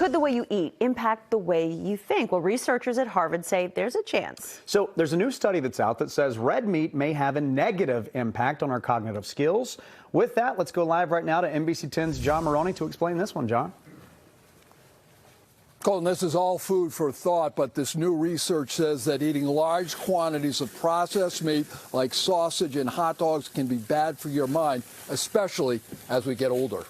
Could the way you eat impact the way you think? Well, researchers at Harvard say there's a chance. So there's a new study that's out that says red meat may have a negative impact on our cognitive skills. With that, let's go live right now to NBC 10's John Maroney to explain this one. John? Colton, this is all food for thought, but this new research says that eating large quantities of processed meat like sausage and hot dogs can be bad for your mind, especially as we get older.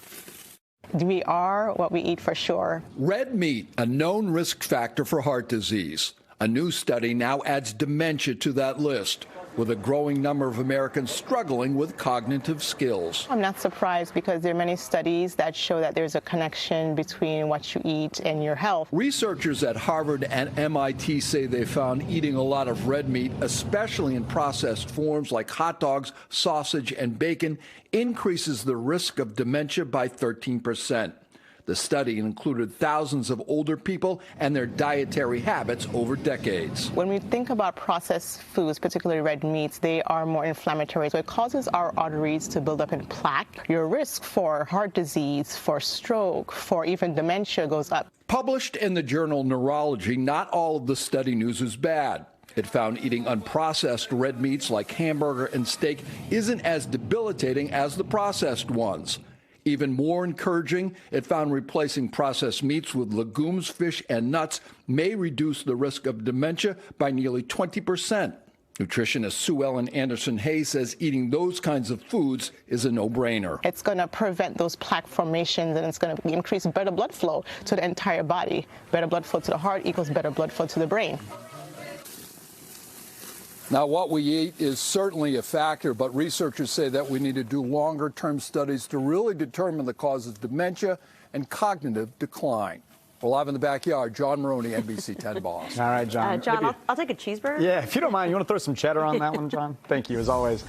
We are what we eat for sure. Red meat, a known risk factor for heart disease. A new study now adds dementia to that list, with a growing number of Americans struggling with cognitive skills. I'm not surprised because there are many studies that show that there's a connection between what you eat and your health. Researchers at Harvard and MIT say they found eating a lot of red meat, especially in processed forms like hot dogs, sausage, and bacon, increases the risk of dementia by 13%. The study included thousands of older people and their dietary habits over decades. When we think about processed foods, particularly red meats, they are more inflammatory. So it causes our arteries to build up in plaque. Your risk for heart disease, for stroke, for even dementia goes up. Published in the journal Neurology, not all of the study news is bad. It found eating unprocessed red meats like hamburger and steak isn't as debilitating as the processed ones. Even more encouraging, it found replacing processed meats with legumes, fish, and nuts may reduce the risk of dementia by nearly 20%. Nutritionist Sue Ellen Anderson-Hayes says eating those kinds of foods is a no-brainer. It's going to prevent those plaque formations, and it's going to increase better blood flow to the entire body. Better blood flow to the heart equals better blood flow to the brain. Now, what we eat is certainly a factor, but researchers say that we need to do longer-term studies to really determine the cause of dementia and cognitive decline. We're live in the backyard. John Maroney, NBC 10 Boss. All right, John. John, I'll take a cheeseburger. Yeah, if you don't mind, you want to throw some cheddar on that one, John? Thank you, as always.